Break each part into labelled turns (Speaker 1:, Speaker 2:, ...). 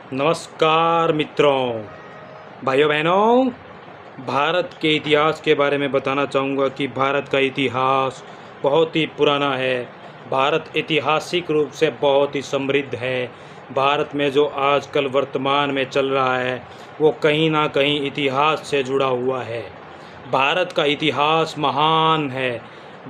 Speaker 1: नमस्कार मित्रों, भाइयों बहनों, भारत के इतिहास के बारे में बताना चाहूँगा कि भारत का इतिहास बहुत ही पुराना है। भारत ऐतिहासिक रूप से बहुत ही समृद्ध है। भारत में जो आजकल वर्तमान में चल रहा है वो कहीं ना कहीं इतिहास से जुड़ा हुआ है। भारत का इतिहास महान है।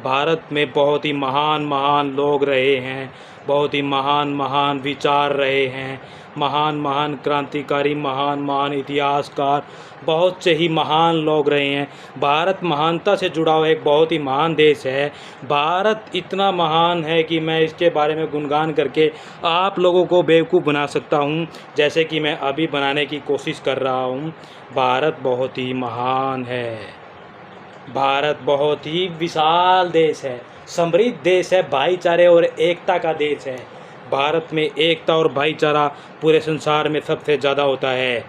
Speaker 1: भारत में बहुत ही महान महान लोग रहे हैं, बहुत ही महान महान विचार रहे हैं, महान महान क्रांतिकारी, महान महान इतिहासकार, बहुत से ही महान लोग रहे हैं। भारत महानता से जुड़ा हुआ एक बहुत ही महान देश है। भारत इतना महान है कि मैं इसके बारे में गुणगान करके आप लोगों को बेवकूफ़ बना सकता हूं, जैसे कि मैं अभी बनाने की कोशिश कर रहा हूं। भारत बहुत ही महान है। भारत बहुत ही विशाल देश है, समृद्ध देश है, भाईचारे और एकता का देश है। भारत में एकता और भाईचारा पूरे संसार में सबसे ज़्यादा होता है।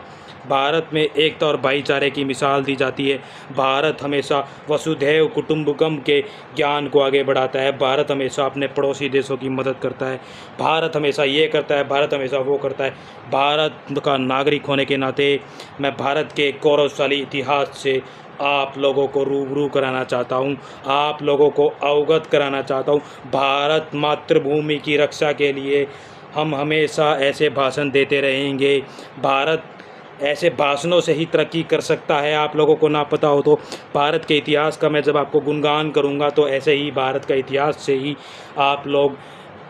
Speaker 1: भारत में एकता और भाईचारे की मिसाल दी जाती है। भारत हमेशा वसुधैव कुटुंबकम के ज्ञान को आगे बढ़ाता है। भारत हमेशा अपने पड़ोसी देशों की मदद करता है। भारत हमेशा ये करता है, भारत हमेशा वो करता है। भारत का नागरिक होने के नाते मैं भारत के गौरवशाली इतिहास से आप लोगों को रूबरू कराना चाहता हूँ, आप लोगों को अवगत कराना चाहता हूँ। भारत मातृभूमि की रक्षा के लिए हम हमेशा ऐसे भाषण देते रहेंगे। भारत ऐसे भाषणों से ही तरक्की कर सकता है। आप लोगों को ना पता हो तो भारत के इतिहास का मैं जब आपको गुणगान करूँगा तो ऐसे ही भारत का इतिहास से ही आप लोग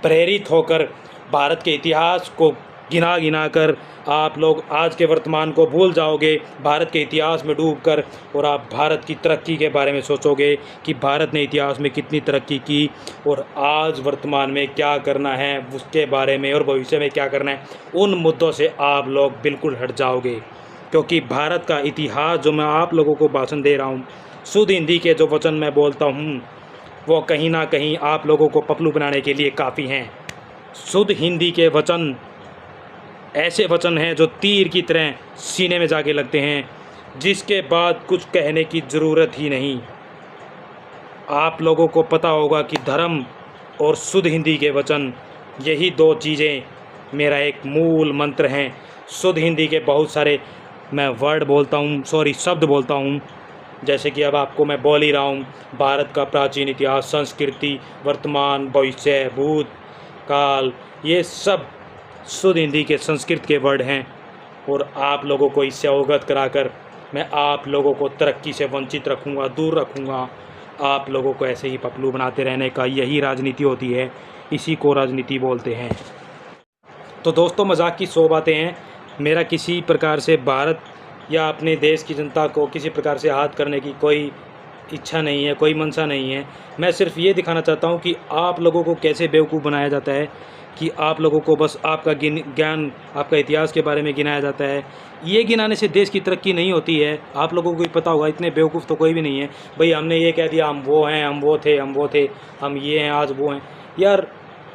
Speaker 1: प्रेरित होकर भारत के इतिहास को गिना गिना कर आप लोग आज के वर्तमान को भूल जाओगे, भारत के इतिहास में डूबकर, और आप भारत की तरक्की के बारे में सोचोगे कि भारत ने इतिहास में कितनी तरक्की की और आज वर्तमान में क्या करना है उसके बारे में, और भविष्य में क्या करना है, उन मुद्दों से आप लोग बिल्कुल हट जाओगे। क्योंकि भारत का इतिहास जो मैं आप लोगों को भाषण दे रहा हूँ, शुद्ध हिंदी के जो वचन मैं बोलता हूँ वो कहीं ना कहीं आप लोगों को पपलू बनाने के लिए काफ़ी हैं। शुद्ध हिंदी के वचन ऐसे वचन हैं जो तीर की तरह सीने में जाके लगते हैं, जिसके बाद कुछ कहने की ज़रूरत ही नहीं। आप लोगों को पता होगा कि धर्म और शुद्ध हिंदी के वचन, यही दो चीज़ें मेरा एक मूल मंत्र हैं। शुद्ध हिंदी के बहुत सारे मैं वर्ड बोलता हूँ, शब्द बोलता हूँ, जैसे कि अब आपको मैं बोल ही रहा हूँ। भारत का प्राचीन इतिहास, संस्कृति, वर्तमान, भविष्य, भूत काल, ये सब शुद्ध हिंदी के संस्कृत के वर्ड हैं। और आप लोगों को इससे अवगत कराकर मैं आप लोगों को तरक्की से वंचित रखूँगा, दूर रखूँगा। आप लोगों को ऐसे ही पपलू बनाते रहने का यही राजनीति होती है, इसी को राजनीति बोलते हैं। तो दोस्तों, मजाक की 100 बातें हैं। मेरा किसी प्रकार से भारत या अपने देश की जनता को किसी प्रकार से आहत करने की कोई इच्छा नहीं है, कोई मंशा नहीं है। मैं सिर्फ ये दिखाना चाहता हूँ कि आप लोगों को कैसे बेवकूफ़ बनाया जाता है, कि आप लोगों को बस आपका ज्ञान, आपका इतिहास के बारे में गिनाया जाता है। ये गिनाने से देश की तरक्की नहीं होती है। आप लोगों को भी पता होगा, इतने बेवकूफ़ तो कोई भी नहीं है। भाई हमने ये कह दिया हम वो हैं, हम वो थे, हम ये हैं, आज वो हैं। यार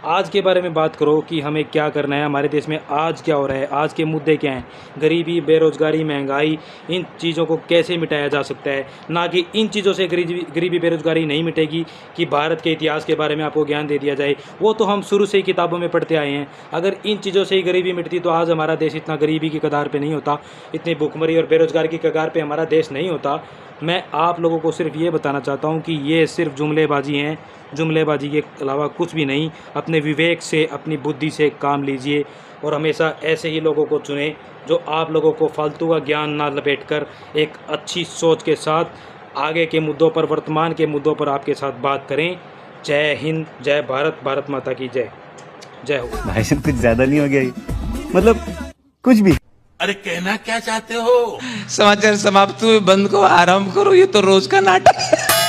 Speaker 1: आज के बारे में बात करो कि हमें क्या करना है, हमारे देश में आज क्या हो रहा है, आज के मुद्दे क्या हैं। गरीबी, बेरोज़गारी, महंगाई, इन चीज़ों को कैसे मिटाया जा सकता है। ना कि इन चीज़ों से गरीबी बेरोज़गारी नहीं मिटेगी कि भारत के इतिहास के बारे में आपको ज्ञान दे दिया जाए। वो तो हम शुरू से ही किताबों में पढ़ते आए हैं। अगर इन चीज़ों से ही गरीबी मिटती तो आज हमारा देश इतना गरीबी की कगार पर नहीं होता, इतनी भुखमरी और बेरोज़गारी की कगार पर हमारा देश नहीं होता। मैं आप लोगों को सिर्फ ये बताना चाहता हूँ कि ये सिर्फ जुमलेबाजी हैं, जुमलेबाजी के अलावा कुछ भी नहीं। अपने विवेक से, अपनी बुद्धि से काम लीजिए और हमेशा ऐसे ही लोगों को चुनें जो आप लोगों को फालतू का ज्ञान ना लपेटकर एक अच्छी सोच के साथ आगे के मुद्दों पर, वर्तमान के मुद्दों पर आपके साथ बात करें। जय हिंद, जय भारत, भारत माता की जय। जय हो।
Speaker 2: भाई साहब कुछ ज़्यादा नहीं हो गया ये? मतलब कुछ भी।
Speaker 3: अरे कहना क्या चाहते हो?
Speaker 4: समाचार समाप्त हुए, बंद को आराम करो, ये तो रोज का नाटक।